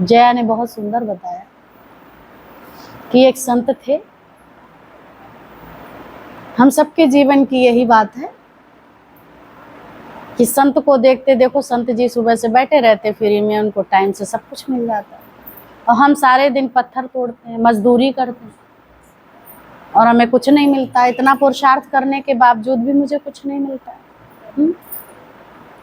जया ने बहुत सुंदर बताया कि एक संत थे। हम सबके जीवन की यही बात है कि संत को देखते देखो, संत जी सुबह से बैठे रहते फ्री में, उनको टाइम से सब कुछ मिल जाता है, और हम सारे दिन पत्थर तोड़ते हैं, मजदूरी करते हैं और हमें कुछ नहीं मिलता। इतना पुरुषार्थ करने के बावजूद भी मुझे कुछ नहीं मिलता है।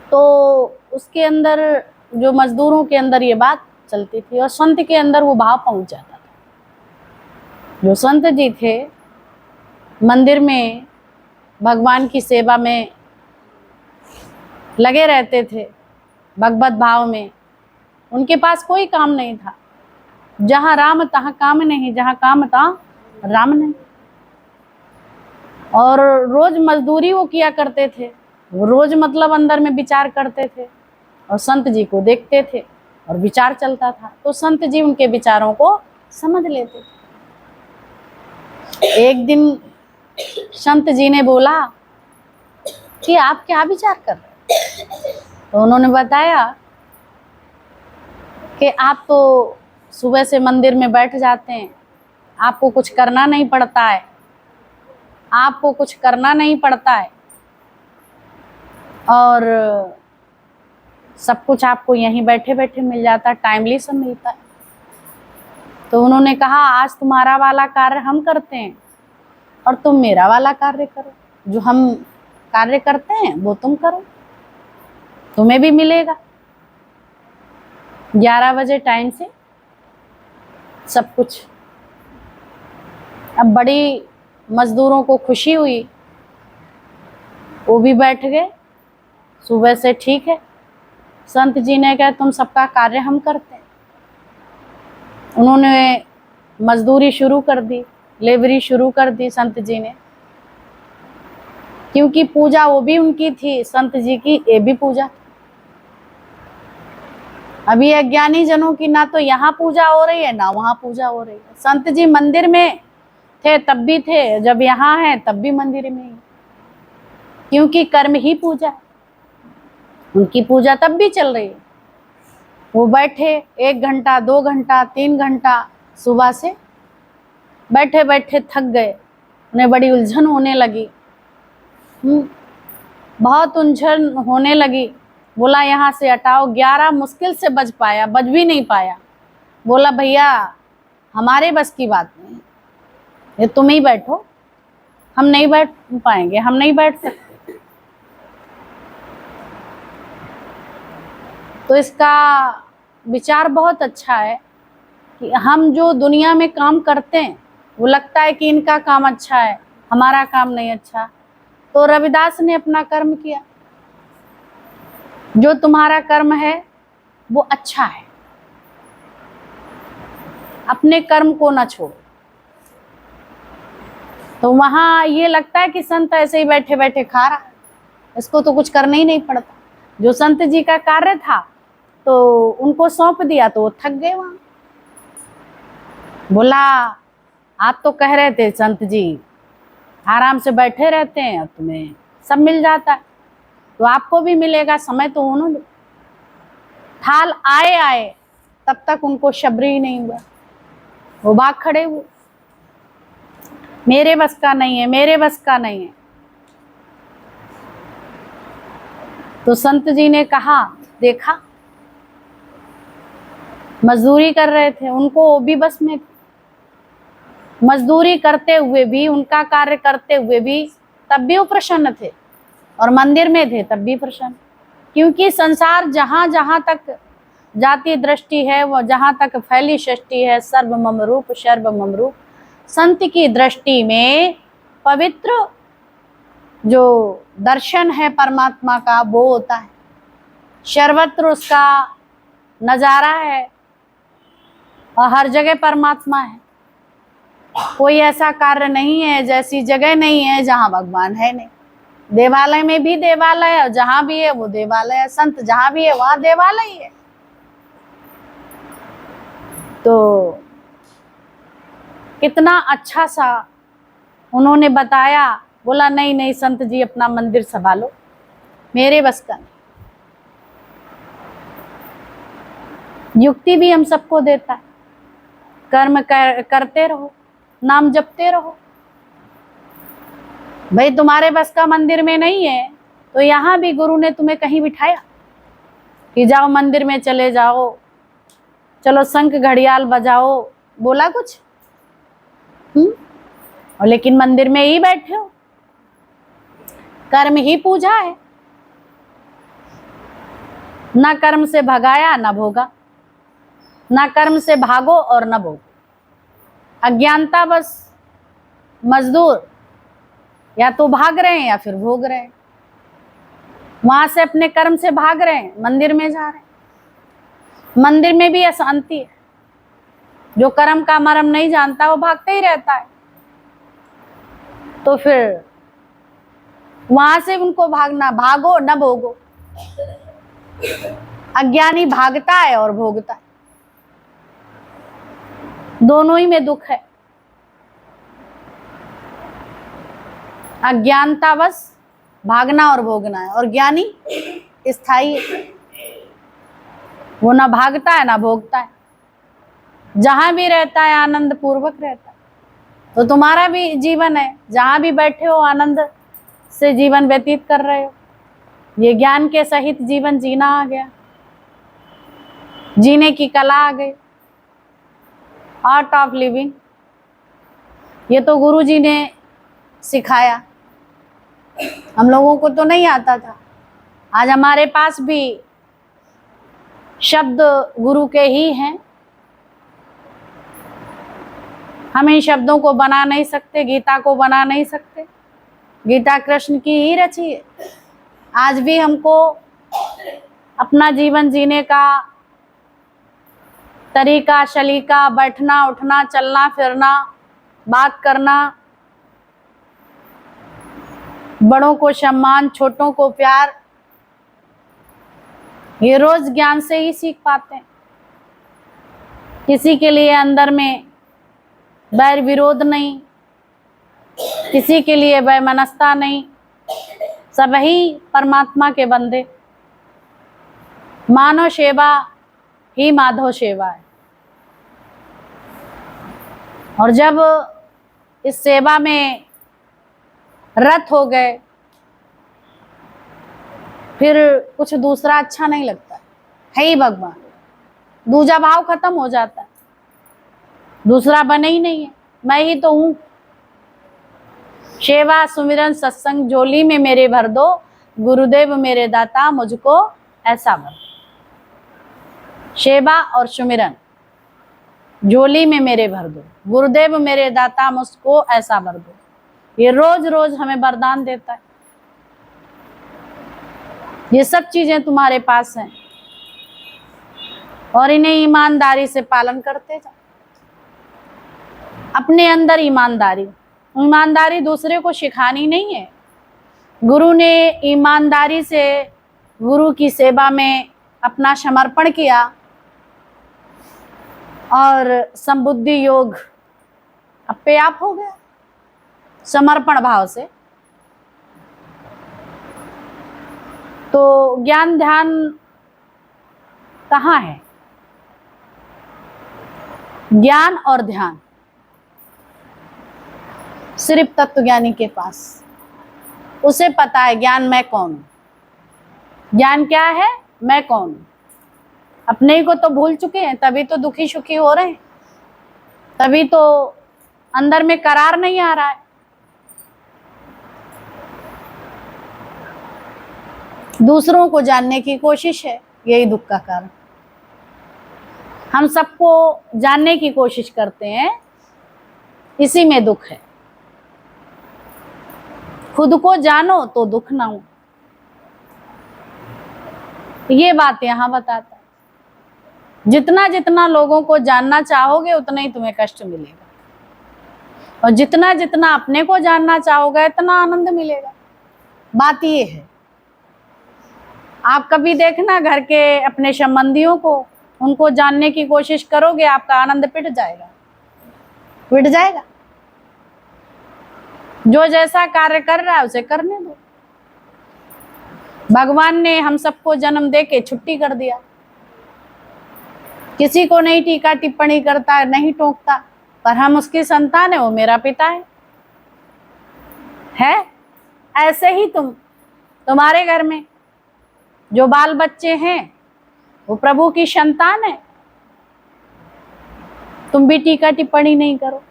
तो उसके अंदर, जो मजदूरों के अंदर ये बात चलती थी और संत के अंदर वो भाव पहुंच जाता था। जो संत जी थे, मंदिर में भगवान की सेवा में लगे रहते थे, भगवत भाव में। उनके पास कोई काम नहीं था। जहाँ राम तहाँ काम नहीं, जहाँ काम तहाँ राम नहीं। और रोज मजदूरी वो किया करते थे। वो रोज मतलब अंदर में विचार करते थे और संत जी को देखते थे और विचार चलता था, तो संत जी उनके विचारों को समझ लेते थे। एक दिन संत जी ने बोला कि आप क्या विचार कर रहे हैं? तो उन्होंने बताया कि आप तो सुबह से मंदिर में बैठ जाते हैं, आपको कुछ करना नहीं पड़ता है, आपको कुछ करना नहीं पड़ता है और सब कुछ आपको यहीं बैठे बैठे मिल जाता है, टाइमली सब मिलता है। तो उन्होंने कहा, आज तुम्हारा वाला कार्य हम करते हैं और तुम मेरा वाला कार्य करो। जो हम कार्य करते हैं वो तुम करो, तुम्हें भी मिलेगा। 11 बजे टाइम से सब कुछ। अब बड़ी मजदूरों को खुशी हुई, वो भी बैठ गए सुबह से। ठीक है, संत जी ने कहा तुम सबका कार्य हम करते हैं। उन्होंने मजदूरी शुरू कर दी, लेबरी शुरू कर दी संत जी ने, क्योंकि पूजा वो भी उनकी थी, संत जी की ये भी पूजा। अभी अज्ञानी जनों की ना तो यहाँ पूजा हो रही है ना वहाँ पूजा हो रही है। संत जी मंदिर में थे तब भी थे, जब यहाँ है तब भी मंदिर में ही, क्योंकि कर्म ही पूजा है। उनकी पूजा तब भी चल रही है। वो बैठे 1 घंटा 2 घंटा 3 घंटा, सुबह से बैठे बैठे थक गए, उन्हें बड़ी उलझन होने लगी। बहुत उलझन होने लगी। बोला यहाँ से हटाओ। 11 मुश्किल से बज पाया, बज भी नहीं पाया। बोला भैया हमारे बस की बात नहीं, ये तुम ही बैठो, हम नहीं बैठ पाएंगे, हम नहीं बैठ सकते। तो इसका विचार बहुत अच्छा है कि हम जो दुनिया में काम करते हैं, वो लगता है कि इनका काम अच्छा है, हमारा काम नहीं अच्छा। तो रविदास ने अपना कर्म किया। जो तुम्हारा कर्म है वो अच्छा है, अपने कर्म को ना छोड़ो। तो वहां ये लगता है कि संत ऐसे ही बैठे बैठे खा रहा है, इसको तो कुछ करना ही नहीं पड़ता। जो संत जी का कार्य था तो उनको सौंप दिया, तो वो थक गए वहां। बोला आप तो कह रहे थे संत जी आराम से बैठे रहते हैं और तुम्हें सब मिल जाता है, तो आपको भी मिलेगा, समय तो होने दो। थाल आए आए तब तक उनको शबरी ही नहीं हुआ। वो भाग खड़े हुए, मेरे बस का नहीं है, मेरे बस का नहीं है। तो संत जी ने कहा, देखा मजदूरी कर रहे थे, उनको वो भी बस में, मजदूरी करते हुए भी, उनका कार्य करते हुए भी तब भी वो प्रसन्न थे, और मंदिर में थे तब भी प्रसन्न। क्योंकि संसार जहाँ जहाँ तक जाति दृष्टि है, वो जहाँ तक फैली सृष्टि है, सर्वमम रूप सर्वमम रूप, संत की दृष्टि में पवित्र जो दर्शन है परमात्मा का वो होता है, सर्वत्र उसका नजारा है और हर जगह परमात्मा है। कोई ऐसा कार्य नहीं है, जैसी जगह नहीं है जहाँ भगवान है नहीं। देवालय में भी देवालय है, जहाँ भी है वो देवालय है। संत जहाँ भी है वहाँ देवालय है। तो कितना अच्छा सा उन्होंने बताया। बोला नहीं नहीं संत जी अपना मंदिर संभालो, मेरे बस का नहीं। युक्ति भी हम सबको देता है, कर्म करते रहो, नाम जपते रहो। भाई तुम्हारे बस का मंदिर में नहीं है तो यहाँ भी गुरु ने तुम्हें कहीं बिठाया कि जाओ मंदिर में चले जाओ, चलो शंख घड़ियाल बजाओ, बोला कुछ? और लेकिन मंदिर में ही बैठे हो, कर्म ही पूजा है, ना कर्म से भगाया ना भोगा, ना कर्म से भागो और ना भोगो। अज्ञानता बस मजदूर या तो भाग रहे हैं या फिर भोग रहे हैं, वहां से अपने कर्म से भाग रहे हैं, मंदिर में जा रहे हैं। मंदिर में भी अशांति है, जो कर्म का मर्म नहीं जानता वो भागते ही रहता है, तो फिर वहां से उनको भागना, भागो न भोगो। अज्ञानी भागता है और भोगता है, दोनों ही में दुख है। अज्ञानता बस भागना और भोगना है, और ज्ञानी स्थायी है, वो ना भागता है ना भोगता है, जहां भी रहता है आनंद पूर्वक रहता है। तो तुम्हारा भी जीवन है, जहां भी बैठे हो आनंद से जीवन व्यतीत कर रहे हो। ये ज्ञान के सहित जीवन जीना आ गया, जीने की कला आ गई, आर्ट ऑफ लिविंग। ये तो गुरु जी ने सिखाया, हम लोगों को तो नहीं आता था। आज हमारे पास भी शब्द गुरु के ही हैं, हम इन शब्दों को बना नहीं सकते, गीता को बना नहीं सकते, गीता कृष्ण की ही रची है। आज भी हमको अपना जीवन जीने का तरीका, शलीका, बैठना उठना, चलना फिरना, बात करना, बड़ों को सम्मान, छोटों को प्यार, ये रोज ज्ञान से ही सीख पाते हैं। किसी के लिए अंदर में बैर विरोध नहीं, किसी के लिए वैमनस्यता नहीं, सब ही परमात्मा के बंदे। मानव सेवा ही माधव सेवा है, और जब इस सेवा में रत हो गए फिर कुछ दूसरा अच्छा नहीं लगता है ही भगवान, दूजा भाव खत्म हो जाता है, दूसरा बने ही नहीं है, मैं ही तो हूं। सेवा सुमिरन सत्संग झोली में मेरे भर दो, गुरुदेव मेरे दाता मुझको ऐसा भर। सेवा और सुमिरन झोली में मेरे भर दो, गुरुदेव मेरे दाता मुझको ऐसा भर दो। ये रोज रोज हमें वरदान देता है। ये सब चीजें तुम्हारे पास हैं और इन्हें ईमानदारी से पालन करते जाओ। अपने अंदर ईमानदारी, ईमानदारी दूसरे को सिखानी नहीं है। गुरु ने ईमानदारी से गुरु की सेवा में अपना समर्पण किया और संबुद्धि योग अपने आप हो गया समर्पण भाव से। तो ज्ञान ध्यान कहाँ है? ज्ञान और ध्यान सिर्फ तत्वज्ञानी के पास। उसे पता है ज्ञान मैं कौन हूं। ज्ञान क्या है? मैं कौन हूं। अपने को तो भूल चुके हैं, तभी तो दुखी सुखी हो रहे हैं, तभी तो अंदर में करार नहीं आ रहा है। दूसरों को जानने की कोशिश है, यही दुख का कारण। हम सबको जानने की कोशिश करते हैं, इसी में दुख है। खुद को जानो तो दुख ना हो, ये बात यहां बताता है। जितना जितना लोगों को जानना चाहोगे उतना ही तुम्हें कष्ट मिलेगा, और जितना जितना अपने को जानना चाहोगे इतना आनंद मिलेगा। बात ये है। आप कभी देखना घर के अपने संबंधियों को, उनको जानने की कोशिश करोगे, आपका आनंद पिट जाएगा, पिट जाएगा। जो जैसा कार्य कर रहा है उसे करने दो। भगवान ने हम सबको जन्म दे के छुट्टी कर दिया, किसी को नहीं टीका टिप्पणी करता, नहीं टोकता, पर हम उसकी संतान है, वो मेरा पिता है। ऐसे ही तुम्हारे घर में जो बाल बच्चे हैं वो प्रभु की संतान है। तुम भी टीका टिप्पणी नहीं करो।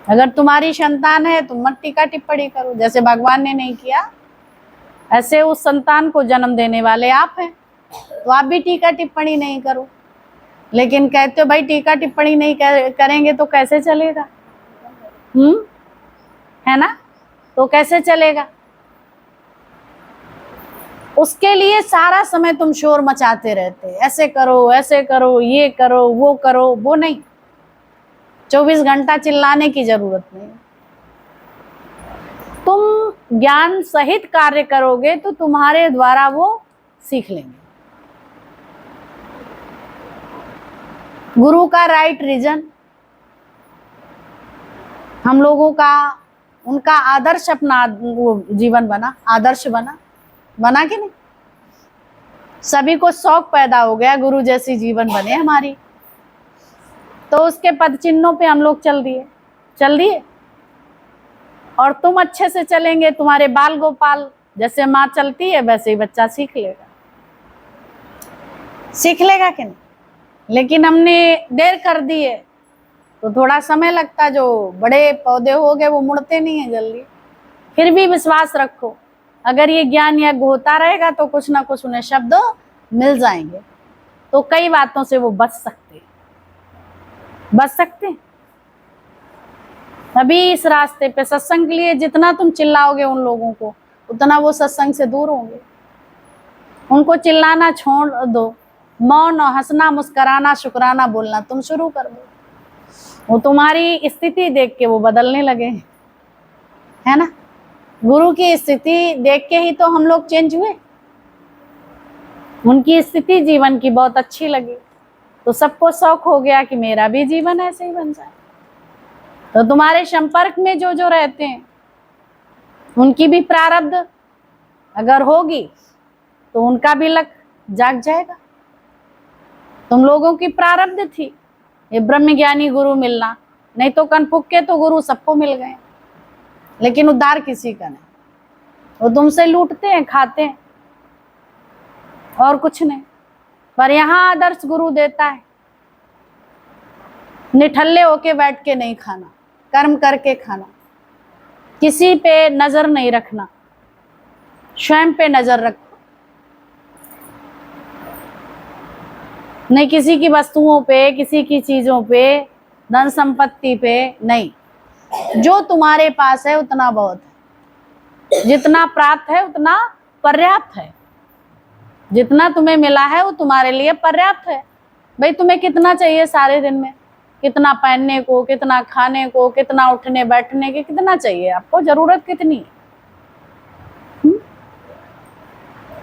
अगर तुम्हारी संतान है तुम मत टीका टिप्पणी करो। जैसे भगवान ने नहीं किया, ऐसे उस संतान को जन्म देने वाले आप हैं, तो आप भी टीका टिप्पणी नहीं करो। लेकिन कहते हो भाई टीका टिप्पणी नहीं करेंगे तो कैसे चलेगा? है ना? तो कैसे चलेगा? उसके लिए सारा समय तुम शोर मचाते रहते, ऐसे करो, ये करो, वो नहीं। 24 घंटा चिल्लाने की जरूरत नहीं। तुम ज्ञान सहित कार्य करोगे तो तुम्हारे द्वारा वो सीख लेंगे। गुरु का राइट रीजन हम लोगों का, उनका आदर्श अपना वो जीवन बना, आदर्श बना कि नहीं? सभी को शौक पैदा हो गया गुरु जैसी जीवन बने हमारी, तो उसके पद चिन्हों पे हम लोग चल दिए। और तुम अच्छे से चलेंगे, तुम्हारे बाल गोपाल जैसे माँ चलती है वैसे ही बच्चा सीख लेगा कि नहीं? लेकिन हमने देर कर दी है तो थोड़ा समय लगता, जो बड़े पौधे हो गए वो मुड़ते नहीं है जल्दी। फिर भी विश्वास रखो, अगर ये ज्ञान यज्ञ होता रहेगा तो कुछ ना कुछ उन्हें शब्द मिल जाएंगे, तो कई बातों से वो बच सकते हैं। अभी इस रास्ते पे सत्संग के लिए जितना तुम चिल्लाओगे उन लोगों को, उतना वो सत्संग से दूर होंगे। उनको चिल्लाना छोड़ दो, मौन और हंसना, मुस्कुराना, शुक्राना बोलना तुम शुरू कर दो। वो तुम्हारी स्थिति देख के वो बदलने लगे, है ना? गुरु की स्थिति देख के ही तो हम लोग चेंज हुए। उनकी स्थिति जीवन की बहुत अच्छी लगी तो सबको शौक हो गया कि मेरा भी जीवन ऐसे ही बन जाए। तो तुम्हारे संपर्क में जो रहते हैं उनकी भी प्रारब्ध अगर होगी तो उनका भी लक जाग जाएगा। तुम लोगों की प्रारब्ध थी ये ब्रह्म ज्ञानी गुरु मिलना, नहीं तो कनपुक के तो गुरु सबको मिल गए, लेकिन उद्धार किसी का नहीं। वो तुमसे लूटते हैं, खाते हैं और कुछ नहीं। पर यहाँ आदर्श गुरु देता है, निठल्ले होके बैठ के नहीं खाना, कर्म करके खाना, किसी पे नजर नहीं रखना, स्वयं पे नजर रखो। नहीं किसी की वस्तुओं पे, किसी की चीजों पे, धन संपत्ति पे नहीं। जो तुम्हारे पास है उतना बहुत है, जितना प्राप्त है उतना पर्याप्त है। जितना तुम्हें मिला है वो तुम्हारे लिए पर्याप्त है। भाई तुम्हें कितना चाहिए सारे दिन में? कितना पहनने को, कितना खाने को, कितना उठने बैठने के, कितना चाहिए आपको? जरूरत कितनी है?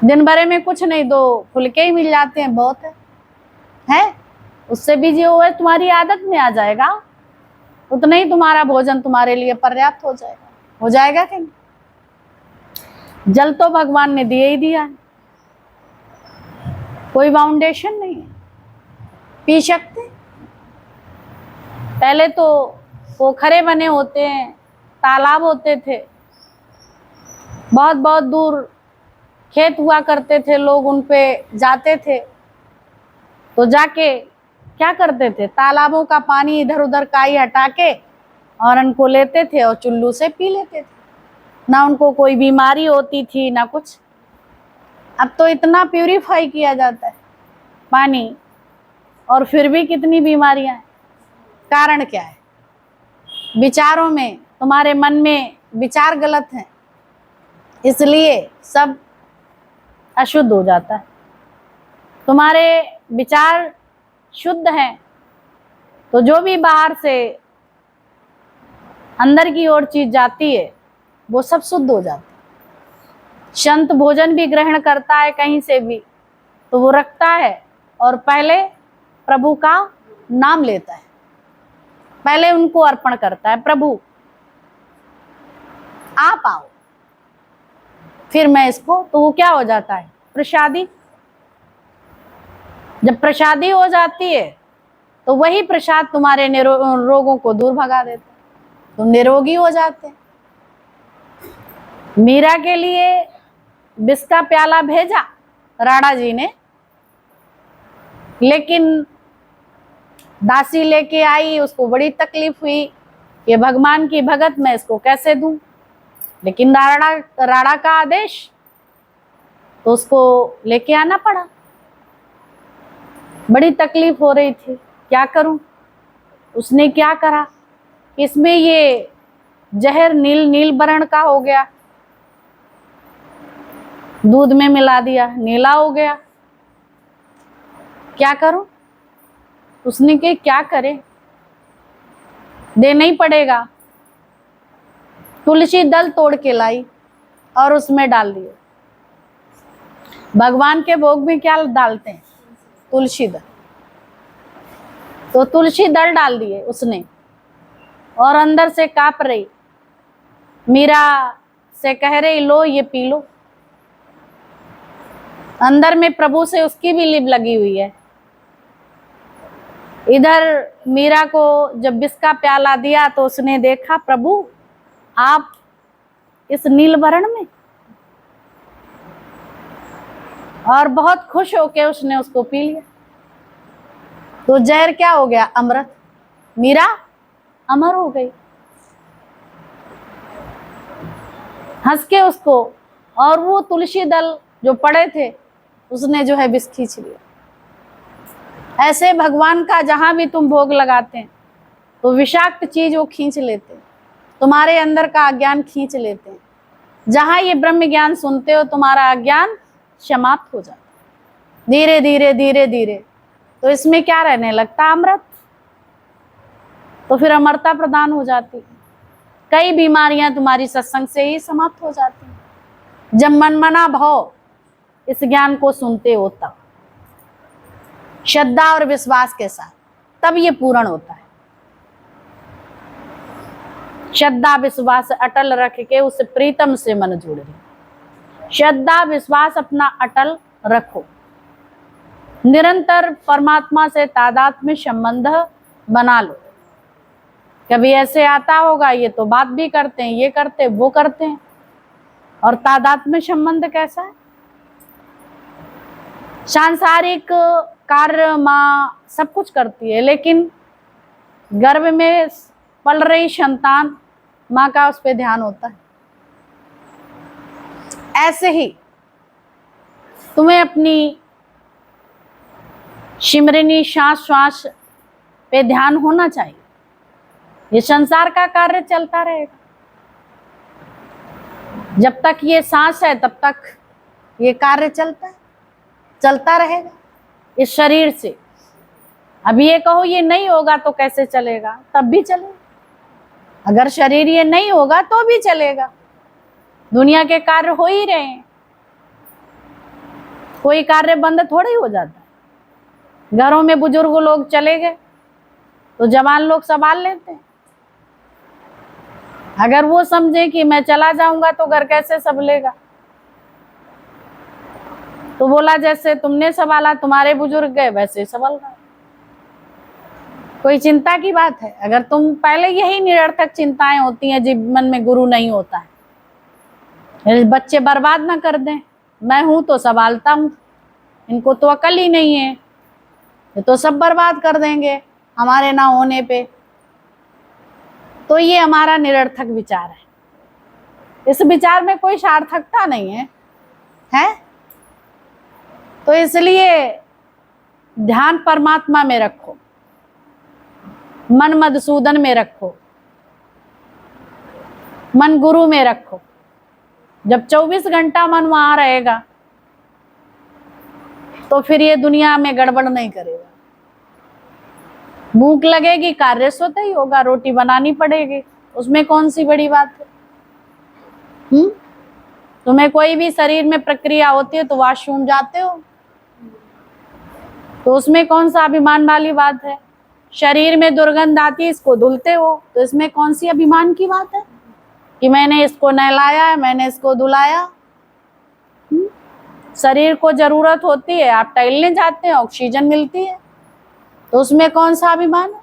दिन भर में कुछ नहीं, 2 फुलके ही मिल जाते हैं, बहुत है। उससे भी जो है तुम्हारी आदत में आ जाएगा, उतना ही तुम्हारा भोजन तुम्हारे लिए पर्याप्त हो जाएगा कि नहीं? जल तो भगवान ने दिए ही दिया है, कोई फाउंडेशन नहीं है, पी सकते। पहले तो पोखरे बने होते हैं, तालाब होते थे, बहुत बहुत दूर खेत हुआ करते थे, लोग उन पे जाते थे तो जाके क्या करते थे? तालाबों का पानी इधर उधर काई हटा के और उनको लेते थे और चुल्लू से पी लेते थे। ना उनको कोई बीमारी होती थी ना कुछ। अब तो इतना प्यूरिफाई किया जाता है पानी, और फिर भी कितनी बीमारियां हैं। कारण क्या है? विचारों में, तुम्हारे मन में विचार गलत हैं, इसलिए सब अशुद्ध हो जाता है। तुम्हारे विचार शुद्ध हैं तो जो भी बाहर से अंदर की ओर चीज जाती है वो सब शुद्ध हो जाता है। संत भोजन भी ग्रहण करता है कहीं से भी तो वो रखता है और पहले प्रभु का नाम लेता है, पहले उनको अर्पण करता है। प्रभु आप आओ, फिर मैं इसको, तो वो क्या हो जाता है? प्रसादी। जब प्रसादी हो जाती है तो वही प्रसाद तुम्हारे रोगों को दूर भगा देता है, तुम निरोगी हो जाते हैं। मीरा के लिए विष का प्याला भेजा राणा जी ने, लेकिन दासी लेके आई, उसको बड़ी तकलीफ हुई कि भगवान की भगत मैं इसको कैसे दूं, लेकिन राणा का आदेश, तो उसको लेके आना पड़ा। बड़ी तकलीफ हो रही थी, क्या करूं। उसने क्या करा, इसमें ये जहर नील वर्ण का हो गया, दूध में मिला दिया, नीला हो गया, क्या करूं। उसने कहा क्या करे, देना ही पड़ेगा। तुलसी दल तोड़ के लाई और उसमें डाल दिए। भगवान के भोग में क्या डालते हैं, तुलसी दल, तो तुलसी दल डाल दिए उसने, और अंदर से कांप रही। मीरा से कह रही लो ये पी लो। अंदर में प्रभु से उसकी भी लिप लगी हुई है। इधर मीरा को जब विष का प्याला दिया तो उसने देखा प्रभु आप इस नील वर्ण में, और बहुत खुश होके उसने उसको पी लिया। तो जहर क्या हो गया, अमृत। मीरा अमर हो गई। हंस के उसको, और वो तुलसी दल जो पड़े थे उसने जो है विष खींच लिया। ऐसे भगवान का जहां भी तुम भोग लगाते हैं तो विषाक्त चीज वो खींच लेते हैं, तुम्हारे अंदर का अज्ञान खींच लेते हैं। जहां ये ब्रह्म ज्ञान सुनते हो तुम्हारा अज्ञान समाप्त हो जाता है धीरे धीरे धीरे धीरे। तो इसमें क्या रहने लगता, अमृत। तो फिर अमरता प्रदान हो जाती। कई बीमारियां तुम्हारी सत्संग से ही समाप्त हो जाती हैं। जब मनमना भाव इस ज्ञान को सुनते हो तब श्रद्धा और विश्वास के साथ, तब ये पूर्ण होता है। श्रद्धा विश्वास अटल रख के उस प्रीतम से मन जोड़ ले। श्रद्धा विश्वास अपना अटल रखो, निरंतर परमात्मा से तादात्म्य संबंध बना लो। कभी ऐसे आता होगा ये तो बात भी करते हैं, ये करते वो करते हैं, और तादात्म्य संबंध कैसा है। सांसारिक कार्य माँ सब कुछ करती है, लेकिन गर्भ में पल रही संतान माँ का उस पर ध्यान होता है। ऐसे ही तुम्हें अपनी सिमरनी श्वास श्वास पे ध्यान होना चाहिए। ये संसार का कार्य चलता रहेगा, जब तक ये सांस है तब तक ये कार्य चलता रहेगा इस शरीर से। अब ये कहो ये नहीं होगा तो कैसे चलेगा, तब भी चलेगा। अगर शरीर ये नहीं होगा तो भी चलेगा। दुनिया के कार्य हो ही रहे हैं, कोई कार्य बंद थोड़ा ही हो जाता है। घरों में बुजुर्ग लोग चले गए तो जवान लोग संभाल लेते हैं। अगर वो समझे कि मैं चला जाऊंगा तो घर कैसे संभलेगा, तो बोला जैसे तुमने संभाला, तुम्हारे बुजुर्ग गए वैसे संभल रहा। कोई चिंता की बात है। अगर तुम पहले, यही निरर्थक चिंताएं होती हैं जीवन में गुरु नहीं होता है। बच्चे बर्बाद ना कर दें, मैं हूं तो संभालता हूं, इनको तो अकल ही नहीं है, ये तो सब बर्बाद कर देंगे हमारे ना होने पे। तो ये हमारा निरर्थक विचार है। इस विचार में कोई सार्थकता नहीं है, है? तो इसलिए ध्यान परमात्मा में रखो, मन मधुसूदन में रखो, मन गुरु में रखो। जब 24 घंटा मन वहां रहेगा तो फिर ये दुनिया में गड़बड़ नहीं करेगा। भूख लगेगी, कार्य स्वतः ही होगा, रोटी बनानी पड़ेगी, उसमें कौन सी बड़ी बात है। तुम्हें कोई भी शरीर में प्रक्रिया होती है तो वॉशरूम जाते हो, तो उसमें कौन सा अभिमान वाली बात है। शरीर में दुर्गंध आती है, इसको धुलते हो, तो इसमें कौन सी अभिमान की बात है कि मैंने इसको नहलाया है, मैंने इसको धुलाया। शरीर को जरूरत होती है, आप टहलने जाते हैं, ऑक्सीजन मिलती है, तो उसमें कौन सा अभिमान है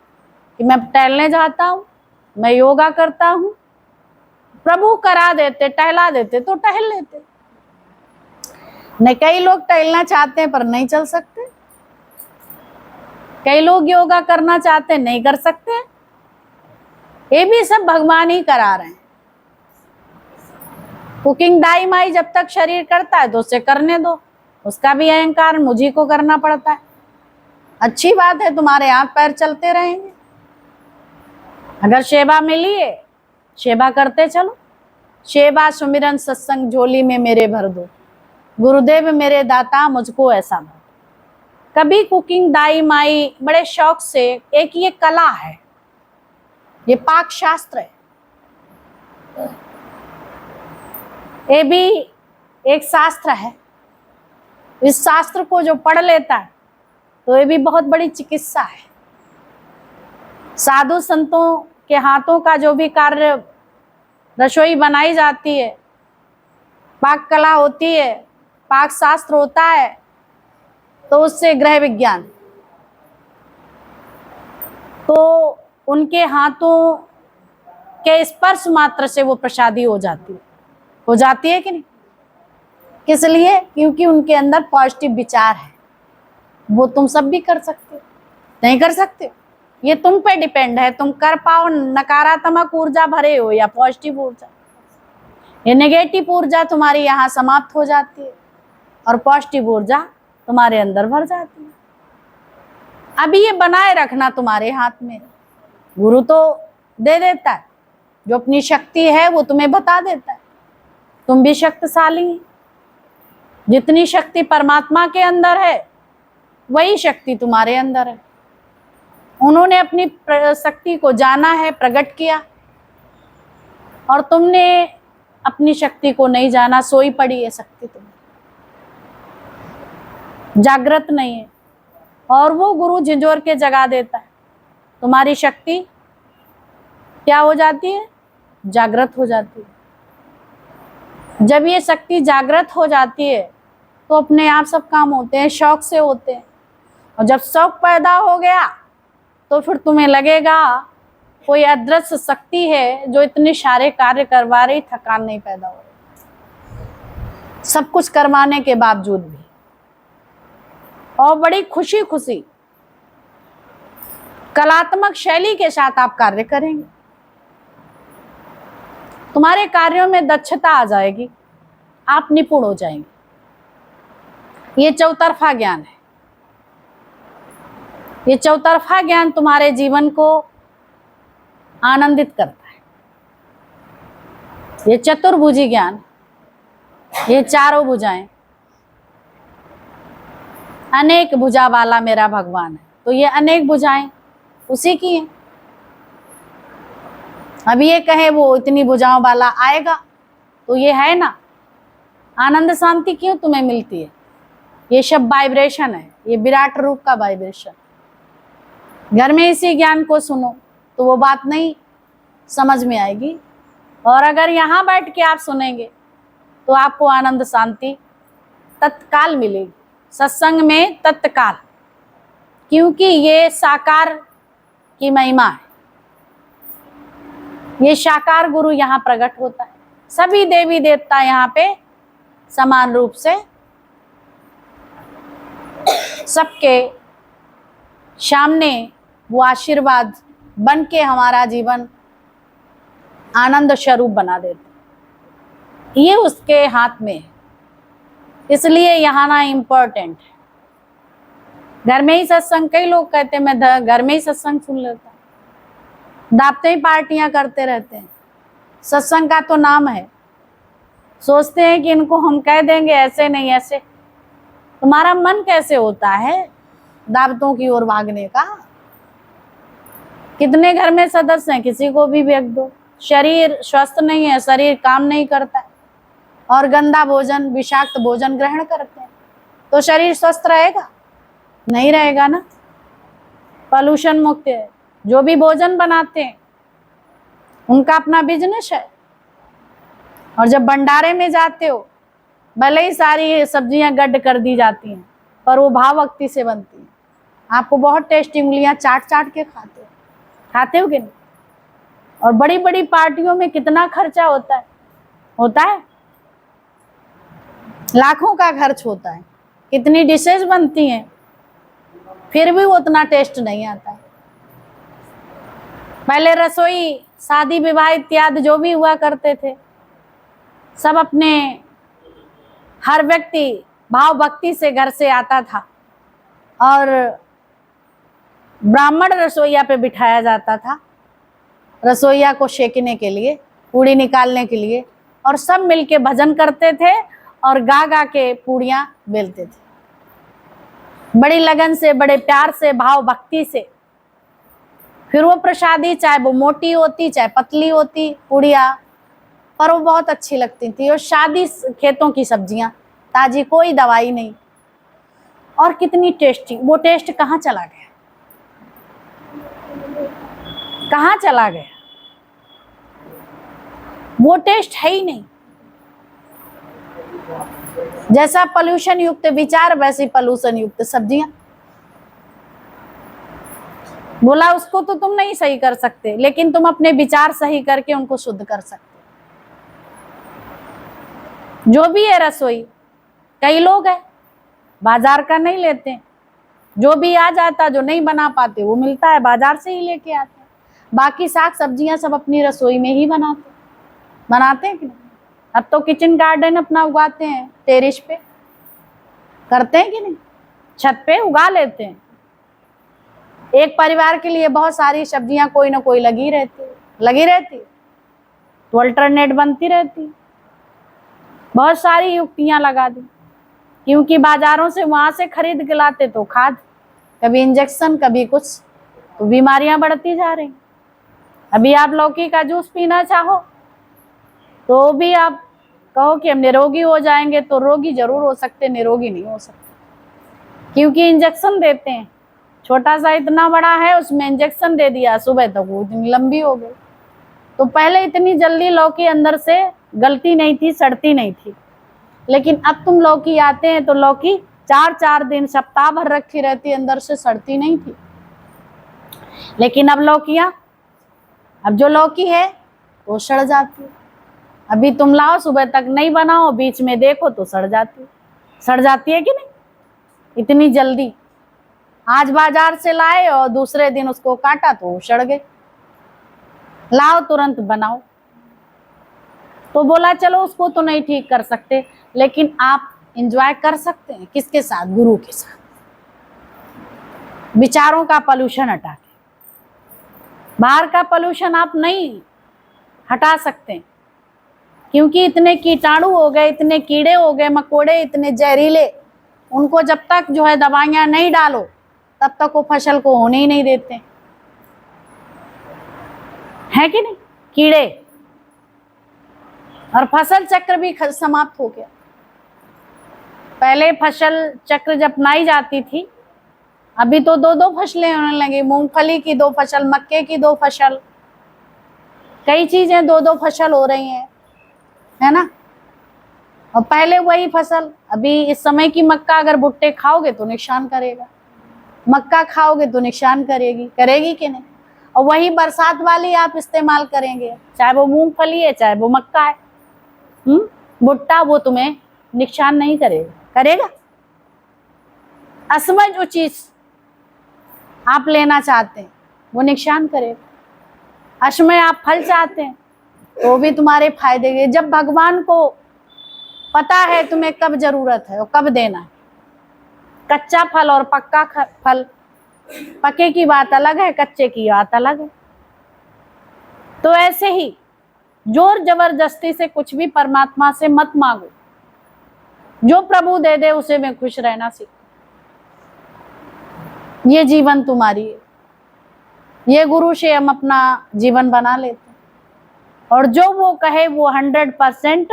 कि मैं टहलने जाता हूँ, मैं योगा करता हूँ। प्रभु करा देते, टहला देते तो टहल लेते। नहीं, कई लोग टहलना चाहते हैं पर नहीं चल सकते, कई लोग योगा करना चाहते हैं, नहीं कर सकते। ये भी सब भगवान ही करा रहे हैं। कुकिंग दाई माई जब तक शरीर करता है तो उसे करने दो, उसका भी अहंकार मुझी को करना पड़ता है। अच्छी बात है, तुम्हारे हाथ पैर चलते रहेंगे। अगर सेवा मिली है, सेवा करते चलो। सेवा सुमिरन सत्संग झोली में मेरे भर दो, गुरुदेव मेरे दाता मुझको ऐसा भर। कभी कुकिंग दाई माई बड़े शौक से, एक ये कला है, ये पाक शास्त्र है, ये भी एक शास्त्र है। इस शास्त्र को जो पढ़ लेता है तो ये भी बहुत बड़ी चिकित्सा है। साधु संतों के हाथों का जो भी कार्य, रसोई बनाई जाती है, पाक कला होती है, पाक शास्त्र होता है, तो उससे गृह विज्ञान, तो उनके हाथों के स्पर्श मात्र से वो प्रसादी हो जाती है कि नहीं? किस लिए? क्योंकि उनके अंदर पॉजिटिव विचार है। वो तुम सब भी कर सकते हो, नहीं कर सकते, ये तुम पे डिपेंड है। तुम कर पाओ, नकारात्मक ऊर्जा भरे हो या पॉजिटिव ऊर्जा। ये नेगेटिव ऊर्जा तुम्हारी यहाँ समाप्त हो जाती है और पॉजिटिव ऊर्जा तुम्हारे अंदर भर जाती है। अभी ये बनाए रखना तुम्हारे हाथ में। गुरु तो दे देता है, जो अपनी शक्ति है वो तुम्हें बता देता है। तुम भी शक्तिशाली है। जितनी शक्ति परमात्मा के अंदर है वही शक्ति तुम्हारे अंदर है। उन्होंने अपनी शक्ति को जाना है, प्रकट किया, और तुमने अपनी शक्ति को नहीं जाना, सोई पड़ी है शक्ति तुम्हें, जागृत नहीं है। और वो गुरु झिंझोर के जगा देता है। तुम्हारी शक्ति क्या हो जाती है? जागृत हो जाती है। जब ये शक्ति जागृत हो जाती है तो अपने आप सब काम होते हैं, शौक से होते हैं। और जब शौक पैदा हो गया तो फिर तुम्हें लगेगा कोई अदृश्य शक्ति है जो इतने सारे कार्य करवा रही, थकान नहीं पैदा हो रही, सब कुछ करवाने के बावजूद भी। और बड़ी खुशी खुशी कलात्मक शैली के साथ आप कार्य करेंगे। तुम्हारे कार्यों में दक्षता आ जाएगी, आप निपुण हो जाएंगे। ये चौतरफा ज्ञान है। ये चौतरफा ज्ञान तुम्हारे जीवन को आनंदित करता है। ये चतुर्भुजी ज्ञान, ये चारों भुजाएं, अनेक भुजा वाला मेरा भगवान है। तो ये अनेक भुजाएं उसी की हैं। अब ये कहे वो इतनी भुजाओं वाला आएगा तो ये है ना। आनंद शांति क्यों तुम्हें मिलती है? ये सब वाइब्रेशन है, ये विराट रूप का वाइब्रेशन। घर में इसी ज्ञान को सुनो तो वो बात नहीं समझ में आएगी, और अगर यहाँ बैठ के आप सुनेंगे तो आपको आनंद शांति तत्काल मिलेगी। सत्संग में तत्काल, क्योंकि ये साकार की महिमा है। ये साकार गुरु यहाँ प्रकट होता है। सभी देवी देवता यहाँ पे समान रूप से सबके सामने वो आशीर्वाद बन के हमारा जीवन आनंद स्वरूप बना देते। ये उसके हाथ में है, इसलिए यहाँ ना इम्पोर्टेंट है। घर में ही सत्संग, कई लोग कहते हैं मैं घर में ही सत्संग सुन लेता हूँ, दावतें ही पार्टियां करते रहते हैं। सत्संग का तो नाम है, सोचते हैं कि इनको हम कह देंगे ऐसे नहीं ऐसे। तुम्हारा मन कैसे होता है दावतों की ओर भागने का? कितने घर में सदस्य हैं, किसी को भी भेज दो। शरीर स्वस्थ नहीं है, शरीर काम नहीं करता है और गंदा भोजन, विषाक्त भोजन ग्रहण करते हैं, तो शरीर स्वस्थ रहेगा? नहीं रहेगा ना। पॉल्यूशन मुक्त है। जो भी भोजन बनाते हैं उनका अपना बिजनेस है, और जब भंडारे में जाते हो भले ही सारी सब्जियां गड्ढ कर दी जाती हैं, पर वो भाव भक्ति से बनती हैं। आपको बहुत टेस्टी उंगलियां चाट चाट के खाते हो कि नहीं? और बड़ी बड़ी पार्टियों में कितना खर्चा होता है लाखों का खर्च होता है, कितनी डिशेज बनती हैं, फिर भी वो उतना टेस्ट नहीं आता है। पहले रसोई, शादी विवाह इत्यादि जो भी हुआ करते थे, सब अपने हर व्यक्ति भाव भक्ति से घर से आता था और ब्राह्मण रसोईया पे बिठाया जाता था, रसोईया को सेकने के लिए, पूड़ी निकालने के लिए, और सब मिलके भजन करते थे और गा गा के पूड़ियाँ बेलते थे, बड़ी लगन से, बड़े प्यार से, भाव भक्ति से। फिर वो प्रसादी, चाहे वो मोटी होती चाहे पतली होती पूड़िया, पर वो बहुत अच्छी लगती थी। और शादी खेतों की सब्जियां ताजी, कोई दवाई नहीं, और कितनी टेस्टी। वो टेस्ट कहाँ चला गया? कहाँ चला गया? वो टेस्ट है ही नहीं। जैसा पॉल्यूशन युक्त विचार, वैसी पॉल्यूशन युक्त सब्जियां। बोला उसको तो तुम नहीं सही कर सकते, लेकिन तुम अपने विचार सही करके उनको शुद्ध कर सकते। जो भी है रसोई, कई लोग हैं बाजार का नहीं लेते, जो भी आ जाता, जो नहीं बना पाते वो मिलता है, बाजार से ही लेके आते हैं। बाकी साग सब्जियां सब अपनी रसोई में ही बनाते हैं कि नहीं? अब तो किचन गार्डन अपना उगाते हैं, टेरेस पे करते हैं कि नहीं, छत पे उगा लेते हैं। एक परिवार के लिए बहुत सारी सब्जियां कोई ना कोई लगी रहती, तो अल्टरनेट बनती रहती। बहुत सारी युक्तियां लगा दी, क्योंकि बाजारों से वहां से खरीद के लाते तो खाद, कभी इंजेक्शन, कभी कुछ, तो बीमारियां बढ़ती जा रही। अभी आप लौकी का जूस पीना चाहो तो भी आप कहो कि हम निरोगी हो जाएंगे, तो रोगी जरूर हो सकते, निरोगी नहीं हो सकते, क्योंकि इंजेक्शन देते हैं। छोटा सा इतना बड़ा है, उसमें इंजेक्शन दे दिया, सुबह तक वो इतनी लंबी हो गई। तो पहले इतनी जल्दी लौकी अंदर से गलती नहीं थी, सड़ती नहीं थी, लेकिन अब तुम लौकी आते हैं तो लौकी 4-4 दिन, सप्ताह भर रखी रहती, अंदर से सड़ती नहीं थी। लेकिन अब अब जो लौकी है वो सड़ जाती है। अभी तुम लाओ, सुबह तक नहीं बनाओ, बीच में देखो तो सड़ जाती है कि नहीं? इतनी जल्दी। आज बाजार से लाए और दूसरे दिन उसको काटा तो सड़ गए। लाओ तुरंत बनाओ। तो बोला चलो उसको तो नहीं ठीक कर सकते, लेकिन आप एंजॉय कर सकते हैं। किसके साथ? गुरु के साथ। विचारों का पॉल्यूशन हटा के। बाहर का पॉल्यूशन आप नहीं हटा सकते, क्योंकि इतने कीटाणु हो गए, इतने कीड़े हो गए, मकोड़े इतने जहरीले, उनको जब तक जो है दवाइयां नहीं डालो तब तक वो फसल को होने ही नहीं देते हैं कि नहीं? कीड़े, और फसल चक्र भी समाप्त हो गया। पहले फसल चक्र जब अपनाई जाती थी, अभी तो 2-2 फसलें होने लगी, मूंगफली की 2 फसल, मक्के की 2 फसल, कई चीजें 2-2 फसल हो रही हैं, है ना? और पहले वही फसल, अभी इस समय की मक्का अगर भुट्टे खाओगे तो नुकसान करेगा, मक्का खाओगे तो नुकसान करेगी कि नहीं? और वही बरसात वाली आप इस्तेमाल करेंगे, चाहे वो मूंगफली है चाहे वो मक्का है, भुट्टा, वो तुम्हें नुकसान नहीं करेगा। असमझ जो चीज आप लेना चाहते हैं वो नुकसान करेगा। असमय आप फल चाहते हैं तो भी तुम्हारे फायदे के। जब भगवान को पता है तुम्हें कब जरूरत है और कब देना है, कच्चा फल और पक्का फल, पके की बात अलग है, कच्चे की बात अलग है। तो ऐसे ही जोर जबरदस्ती से कुछ भी परमात्मा से मत मांगो, जो प्रभु दे दे उसे में खुश रहना सीखो। ये जीवन तुम्हारी है, ये गुरु से हम अपना जीवन बना लेते हैं, और जो वो कहे वो 100%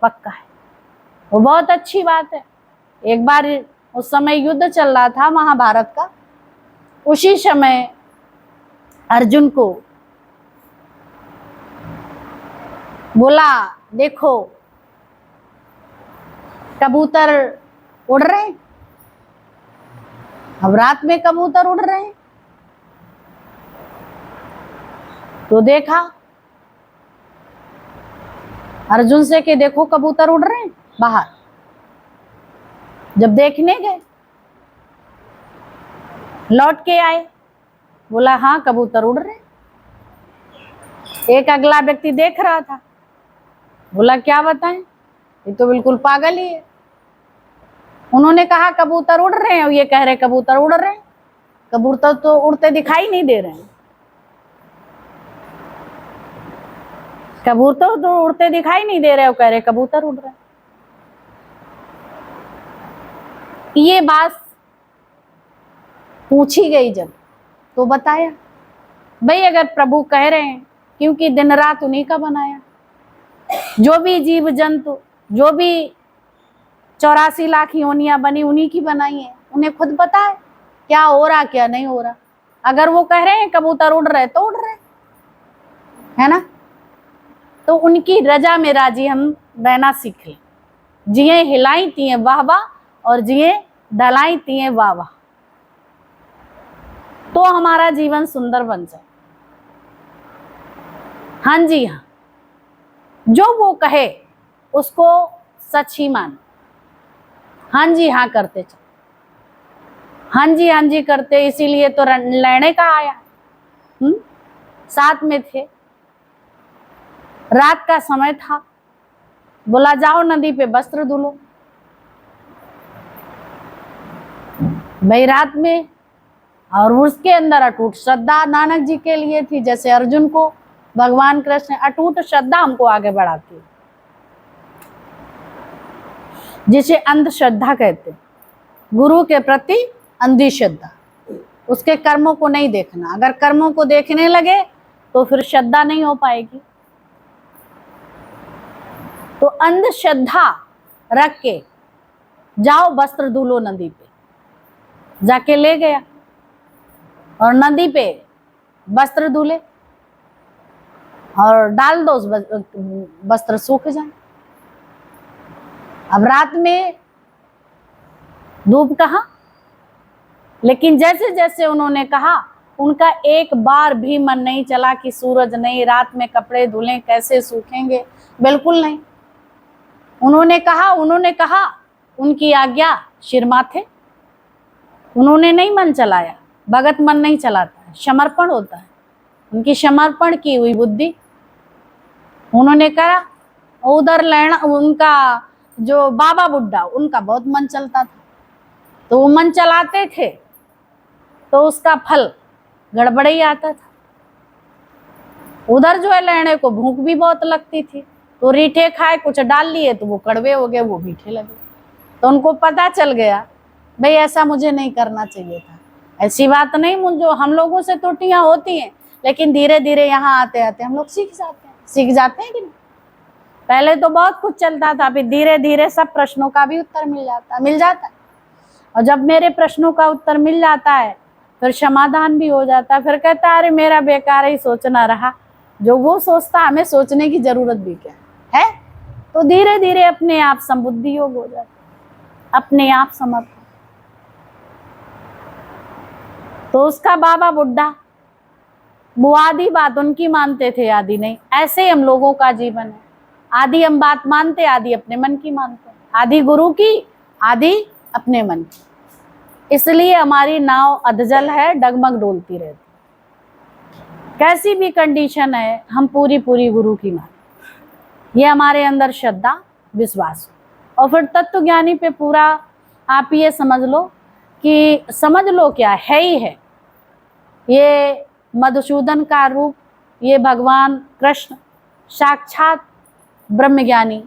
पक्का है, वो बहुत अच्छी बात है। एक बार उस समय युद्ध चल रहा था महाभारत का, उसी समय अर्जुन को बोला, देखो कबूतर उड़ रहे हैं, अब रात में कबूतर उड़ रहे हैं। तो देखा अर्जुन से कि देखो कबूतर उड़ रहे हैं बाहर। जब देखने गए, लौट के आए, बोला हाँ कबूतर उड़ रहे हैं। एक अगला व्यक्ति देख रहा था, बोला क्या बताएं, ये तो बिल्कुल पागल ही है। उन्होंने कहा कबूतर उड़ रहे हैं और ये कह रहे कबूतर उड़ रहे हैं। कबूतर तो उड़ते दिखाई नहीं दे रहे हैं, कबूतर तो उड़ते दिखाई नहीं दे रहे हो, कह रहे कबूतर उड़ रहे हैं। ये बात पूछी गई जब, तो बताया भाई अगर प्रभु कह रहे हैं, क्योंकि दिन रात उन्हीं का बनाया, जो भी जीव जंतु, जो भी 84 लाख योनियां बनी उन्हीं की बनाई है। उन्हें खुद पता है क्या हो रहा क्या नहीं हो रहा। अगर वो कह रहे हैं कबूतर उड़ रहे तो उड़ रहे है ना। तो उनकी रजा में राजी हम रहना सीख लें। जिए हिलाई तिए वाह वाह और जिए डलाई तिए वाह वाह, तो हमारा जीवन सुंदर बन जाए। हाँ जी हाँ, जो वो कहे उसको सच ही मान। हाँ जी हाँ करते चलो, हाँ जी करते। इसीलिए तो लेने का आया, साथ में थे। रात का समय था, बोला जाओ नदी पे वस्त्र धुलो। भाई रात में, और उसके अंदर अटूट श्रद्धा नानक जी के लिए थी। जैसे अर्जुन को भगवान कृष्ण, अटूट श्रद्धा हमको आगे बढ़ाती है, जिसे अंधश्रद्धा कहते हैं। गुरु के प्रति अंधी श्रद्धा, उसके कर्मों को नहीं देखना। अगर कर्मों को देखने लगे तो फिर श्रद्धा नहीं हो पाएगी। तो अंधश्रद्धा रख के जाओ वस्त्र धुलो नदी पे, जाके ले गया और नदी पे वस्त्र धुले और डाल दो, वस्त्र सूख जाए। अब रात में धूप कहाँ, लेकिन जैसे जैसे उन्होंने कहा, उनका एक बार भी मन नहीं चला कि सूरज नहीं, रात में कपड़े धुलें कैसे सूखेंगे, बिल्कुल नहीं। उन्होंने कहा उनकी आज्ञा शिर माथे। उन्होंने नहीं मन चलाया, भगत मन नहीं चलाता है, समर्पण होता है। उनकी समर्पण की हुई बुद्धि, उन्होंने कहा। उधर लेना, उनका जो बाबा बुड्ढा, उनका बहुत मन चलता था, तो वो मन चलाते थे तो उसका फल गड़बड़े ही आता था। उधर जो है लेने को भूख भी बहुत लगती थी, तो रीठे खाए, कुछ डाल लिए तो वो कड़वे हो गए, वो मीठे लगे। तो उनको पता चल गया भाई ऐसा मुझे नहीं करना चाहिए था। ऐसी बात नहीं, जो हम लोगों से त्रुटियां होती हैं, लेकिन धीरे धीरे यहाँ आते आते हम लोग सीख जाते हैं कि नहीं। पहले तो बहुत कुछ चलता था, फिर धीरे धीरे सब प्रश्नों का भी उत्तर मिल जाता है। और जब मेरे प्रश्नों का उत्तर मिल जाता है फिर समाधान भी हो जाता है। फिर कहता है अरे मेरा बेकार ही सोचना रहा, जो वो सोचता हमें सोचने की जरूरत भी क्या है। तो धीरे धीरे अपने आप संबुद्धि योग हो जाता है, अपने आप समर्पण। तो उसका बाबा बुड्ढा, वो आधी बात उनकी मानते थे, आधी नहीं। ऐसे हम लोगों का जीवन है, आधी हम बात मानते, आधी अपने मन की मानते, आधी गुरु की, आधी अपने मन की। इसलिए हमारी नाव अधजल है, डगमग डोलती रहती। कैसी भी कंडीशन है, हम पूरी गुरु की माने, ये हमारे अंदर श्रद्धा विश्वास हो। और फिर तत्व ज्ञानी पे पूरा आप ये समझ लो कि समझ लो क्या है ही है। ये मधुसूदन का रूप, ये भगवान कृष्ण साक्षात ब्रह्म ज्ञानी,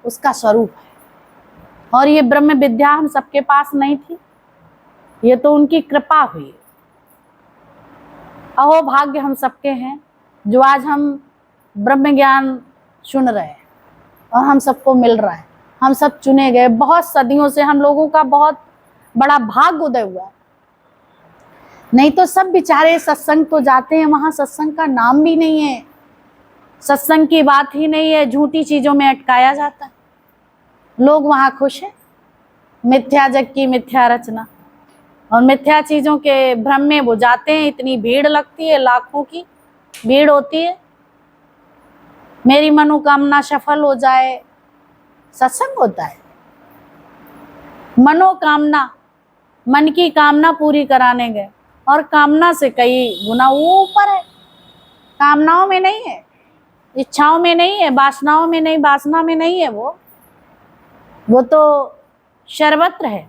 उसका स्वरूप है। और ये ब्रह्म विद्या हम सबके पास नहीं थी, ये तो उनकी कृपा हुई। अहो भाग्य हम सबके हैं जो आज हम ब्रह्म ज्ञान सुन रहे हैं और हम सबको मिल रहा है। हम सब चुने गए, बहुत सदियों से हम लोगों का बहुत बड़ा भाग्य उदय हुआ। नहीं तो सब बेचारे सत्संग तो जाते हैं, वहां सत्संग का नाम भी नहीं है, सत्संग की बात ही नहीं है, झूठी चीजों में अटकाया जाता है। लोग वहाँ खुश हैं। मिथ्या जग की मिथ्या रचना, और मिथ्या चीजों के भ्रम में वो जाते हैं। इतनी भीड़ लगती है, लाखों की भीड़ होती है। मेरी मनोकामना सफल हो जाए, सत्संग होता है। मनोकामना, मन की कामना पूरी कराने गए, और कामना से कई गुना वो ऊपर है। कामनाओं में नहीं है, इच्छाओं में नहीं है, वासनाओं में नहीं, वासना में नहीं है, वो तो सर्वत्र है।